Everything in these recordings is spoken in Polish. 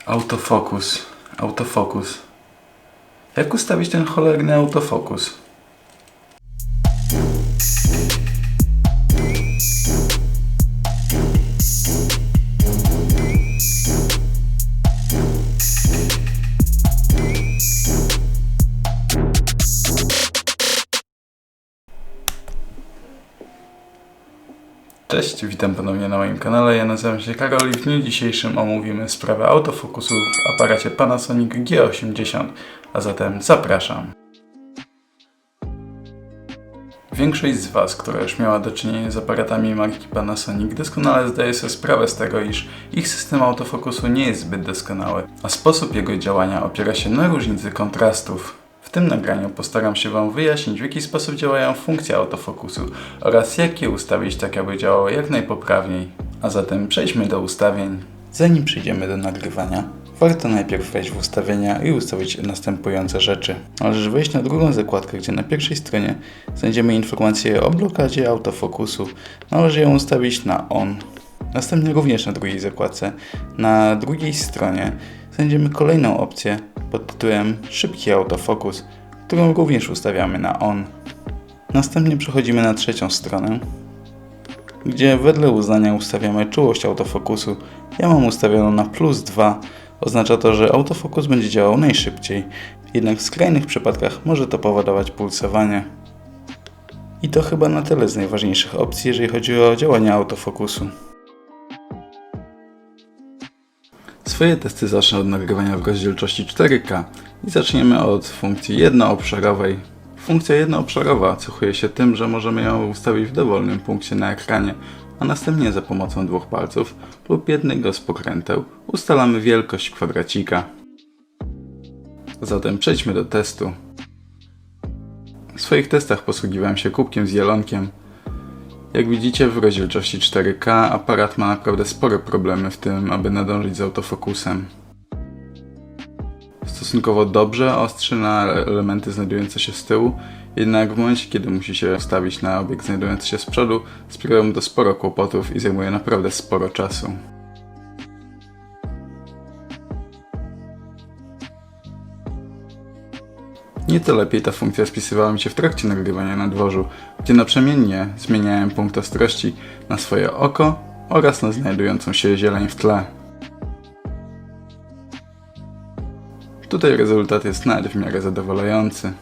Autofokus. Autofokus. Jak ustawić ten cholerny autofokus? Cześć, witam ponownie na moim kanale. Ja nazywam się Karol i w dniu dzisiejszym omówimy sprawę autofokusu w aparacie Panasonic G80, a zatem zapraszam. Większość z Was, która już miała do czynienia z aparatami marki Panasonic, doskonale zdaje sobie sprawę z tego, iż ich system autofokusu nie jest zbyt doskonały, a sposób jego działania opiera się na różnicy kontrastów. W tym nagraniu postaram się Wam wyjaśnić, w jaki sposób działają funkcje autofokusu oraz jak je ustawić tak, aby działało jak najpoprawniej. A zatem przejdźmy do ustawień. Zanim przejdziemy do nagrywania, warto najpierw wejść w ustawienia i ustawić następujące rzeczy. Należy wejść na drugą zakładkę, gdzie na pierwszej stronie znajdziemy informację o blokadzie autofokusu. Należy ją ustawić na ON. Następnie również na drugiej zakładce, na drugiej stronie znajdziemy kolejną opcję pod tytułem Szybki autofokus, którą również ustawiamy na ON. Następnie przechodzimy na trzecią stronę, gdzie wedle uznania ustawiamy czułość autofokusu. Ja mam ustawioną na +2. Oznacza to, że autofokus będzie działał najszybciej, jednak w skrajnych przypadkach może to powodować pulsowanie. I to chyba na tyle z najważniejszych opcji, jeżeli chodzi o działanie autofokusu. Swoje testy zacznę od nagrywania w rozdzielczości 4K i zaczniemy od funkcji jednoobszarowej. Funkcja jednoobszarowa cechuje się tym, że możemy ją ustawić w dowolnym punkcie na ekranie, a następnie za pomocą dwóch palców lub jednego z pokręteł ustalamy wielkość kwadracika. Zatem przejdźmy do testu. W swoich testach posługiwałem się kubkiem z jelonkiem. Jak widzicie, w rozdzielczości 4K aparat ma naprawdę spore problemy w tym, aby nadążyć z autofokusem. Stosunkowo dobrze ostrzy na elementy znajdujące się z tyłu, jednak w momencie, kiedy musi się ustawić na obiekt znajdujący się z przodu, sprawia mu to sporo kłopotów i zajmuje naprawdę sporo czasu. Nieco lepiej ta funkcja spisywała mi się w trakcie nagrywania na dworzu, gdzie naprzemiennie zmieniałem punkt ostrości na swoje oko oraz na znajdującą się zieleń w tle. Tutaj rezultat jest nawet w miarę zadowalający.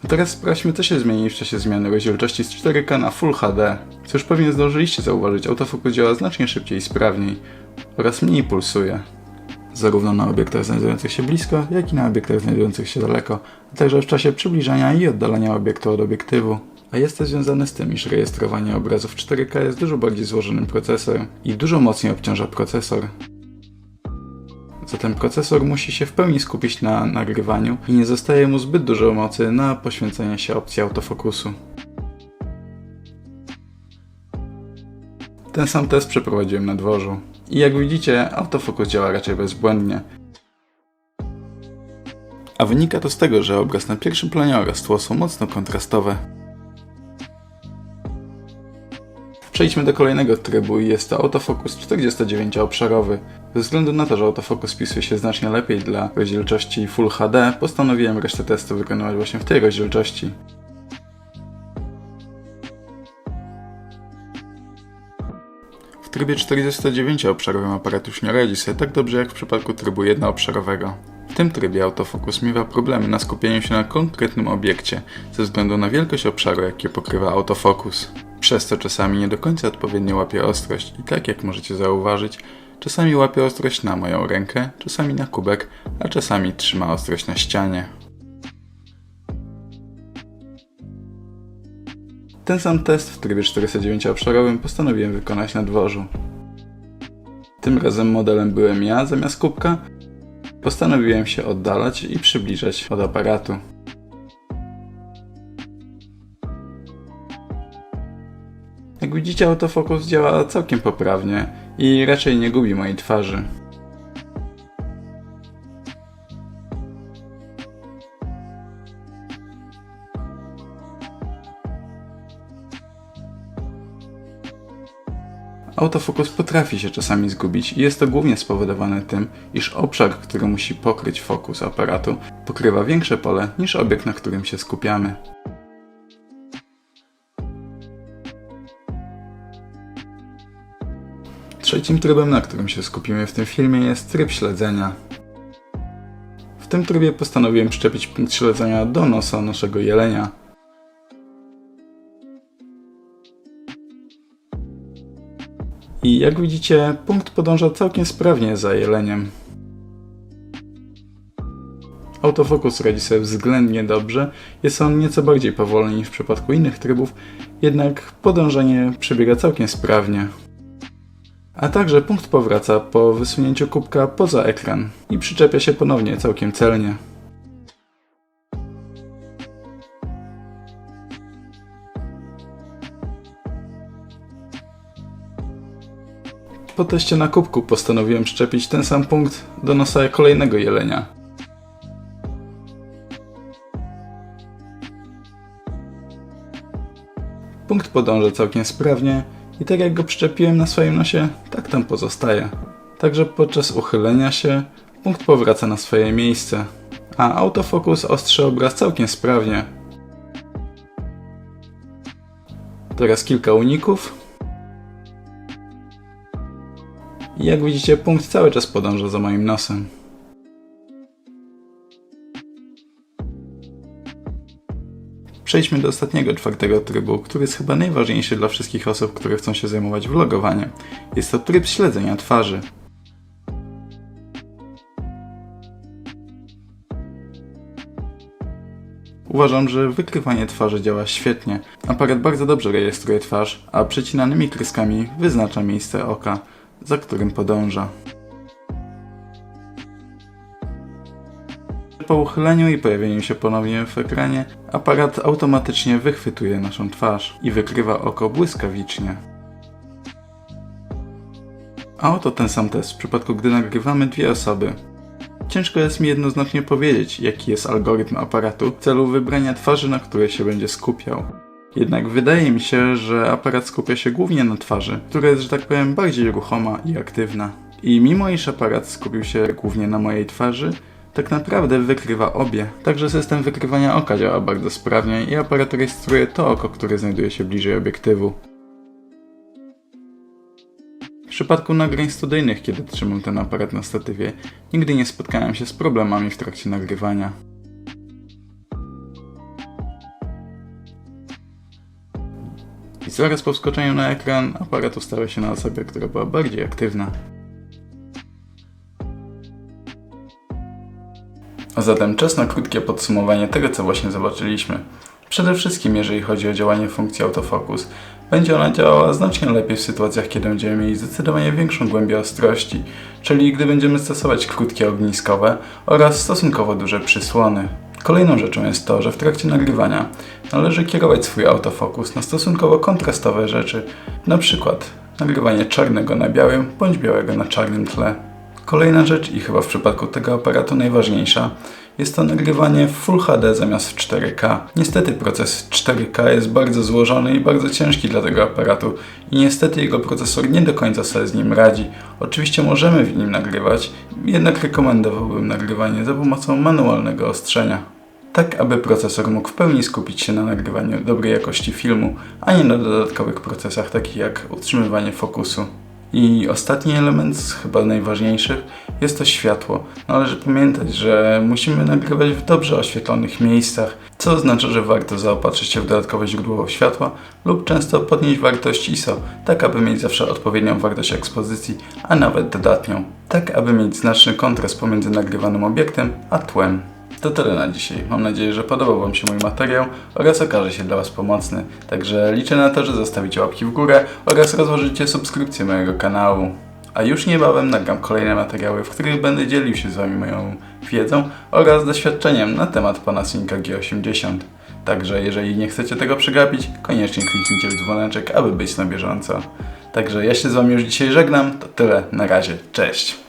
A teraz sprawdźmy, co się zmieni w czasie zmiany rozdzielczości z 4K na Full HD. Co już pewnie zdążyliście zauważyć, autofokus działa znacznie szybciej i sprawniej oraz mniej pulsuje. Zarówno na obiektach znajdujących się blisko, jak i na obiektach znajdujących się daleko, a także w czasie przybliżania i oddalania obiektu od obiektywu. A jest to związane z tym, iż rejestrowanie obrazów 4K jest dużo bardziej złożonym procesem i dużo mocniej obciąża procesor. Zatem procesor musi się w pełni skupić na nagrywaniu i nie zostaje mu zbyt dużo mocy na poświęcenie się opcji autofokusu. Ten sam test przeprowadziłem na dworzu. I jak widzicie, autofokus działa raczej bezbłędnie. A wynika to z tego, że obraz na pierwszym planie oraz tło są mocno kontrastowe. Przejdźmy do kolejnego trybu i jest to autofokus 49-obszarowy. Ze względu na to, że autofokus spisuje się znacznie lepiej dla rozdzielczości Full HD, postanowiłem resztę testu wykonywać właśnie w tej rozdzielczości. W trybie 49-obszarowym aparat już nie radzi sobie tak dobrze jak w przypadku trybu jednoobszarowego. W tym trybie autofokus miewa problemy na skupieniu się na konkretnym obiekcie ze względu na wielkość obszaru, jaki pokrywa autofokus. Przez co czasami nie do końca odpowiednio łapie ostrość i tak jak możecie zauważyć, czasami łapie ostrość na moją rękę, czasami na kubek, a czasami trzyma ostrość na ścianie. Ten sam test w trybie 49-obszarowym postanowiłem wykonać na dworzu. Tym razem modelem byłem ja zamiast kubka. Postanowiłem się oddalać i przybliżać od aparatu. Jak widzicie, autofokus działa całkiem poprawnie i raczej nie gubi mojej twarzy. Autofokus potrafi się czasami zgubić i jest to głównie spowodowane tym, iż obszar, który musi pokryć fokus aparatu, pokrywa większe pole niż obiekt, na którym się skupiamy. Trzecim trybem, na którym się skupimy w tym filmie, jest tryb śledzenia. W tym trybie postanowiłem przyczepić punkt śledzenia do nosa naszego jelenia. I jak widzicie, punkt podąża całkiem sprawnie za jeleniem. Autofokus radzi sobie względnie dobrze, jest on nieco bardziej powolny niż w przypadku innych trybów, jednak podążanie przebiega całkiem sprawnie. A także punkt powraca po wysunięciu kubka poza ekran i przyczepia się ponownie całkiem celnie. Po teście na kubku postanowiłem przyczepić ten sam punkt do nosa kolejnego jelenia. Punkt podąża całkiem sprawnie i tak jak go przyczepiłem na swoim nosie, tak tam pozostaje. Także podczas uchylenia się punkt powraca na swoje miejsce, a autofokus ostrzy obraz całkiem sprawnie. Teraz kilka uników. I jak widzicie, punkt cały czas podąża za moim nosem. Przejdźmy do ostatniego, czwartego trybu, który jest chyba najważniejszy dla wszystkich osób, które chcą się zajmować vlogowaniem. Jest to tryb śledzenia twarzy. Uważam, że wykrywanie twarzy działa świetnie. Aparat bardzo dobrze rejestruje twarz, a przecinanymi kreskami wyznacza miejsce oka, za którym podąża. Po uchyleniu i pojawieniu się ponownie w ekranie, aparat automatycznie wychwytuje naszą twarz i wykrywa oko błyskawicznie. A oto ten sam test w przypadku, gdy nagrywamy dwie osoby. Ciężko jest mi jednoznacznie powiedzieć, jaki jest algorytm aparatu w celu wybrania twarzy, na której się będzie skupiał. Jednak wydaje mi się, że aparat skupia się głównie na twarzy, która jest, że tak powiem, bardziej ruchoma i aktywna. I mimo iż aparat skupił się głównie na mojej twarzy, tak naprawdę wykrywa obie. Także system wykrywania oka działa bardzo sprawnie i aparat rejestruje to oko, które znajduje się bliżej obiektywu. W przypadku nagrań studyjnych, kiedy trzymam ten aparat na statywie, nigdy nie spotkałem się z problemami w trakcie nagrywania. I zaraz po wskoczeniu na ekran aparat ustawia się na osobie, która była bardziej aktywna. A zatem czas na krótkie podsumowanie tego, co właśnie zobaczyliśmy. Przede wszystkim, jeżeli chodzi o działanie funkcji autofokus, będzie ona działała znacznie lepiej w sytuacjach, kiedy będziemy mieli zdecydowanie większą głębię ostrości, czyli gdy będziemy stosować krótkie ogniskowe oraz stosunkowo duże przysłony. Kolejną rzeczą jest to, że w trakcie nagrywania należy kierować swój autofokus na stosunkowo kontrastowe rzeczy, np. nagrywanie czarnego na białym bądź białego na czarnym tle. Kolejna rzecz i chyba w przypadku tego aparatu najważniejsza jest to nagrywanie w Full HD zamiast w 4K. Niestety proces 4K jest bardzo złożony i bardzo ciężki dla tego aparatu i niestety jego procesor nie do końca sobie z nim radzi. Oczywiście możemy w nim nagrywać, jednak rekomendowałbym nagrywanie za pomocą manualnego ostrzenia. Tak aby procesor mógł w pełni skupić się na nagrywaniu dobrej jakości filmu, a nie na dodatkowych procesach takich jak utrzymywanie fokusu. I ostatni element, chyba najważniejszych, jest to światło. Należy pamiętać, że musimy nagrywać w dobrze oświetlonych miejscach, co oznacza, że warto zaopatrzyć się w dodatkowe źródło światła lub często podnieść wartość ISO, tak aby mieć zawsze odpowiednią wartość ekspozycji, a nawet dodatnią, tak aby mieć znaczny kontrast pomiędzy nagrywanym obiektem a tłem. To tyle na dzisiaj. Mam nadzieję, że podobał Wam się mój materiał oraz okaże się dla Was pomocny. Także liczę na to, że zostawicie łapki w górę oraz rozłożycie subskrypcję mojego kanału. A już niebawem nagram kolejne materiały, w których będę dzielił się z Wami moją wiedzą oraz doświadczeniem na temat Panasonica G80. Także jeżeli nie chcecie tego przegapić, koniecznie kliknijcie w dzwoneczek, aby być na bieżąco. Także ja się z Wami już dzisiaj żegnam. To tyle. Na razie. Cześć!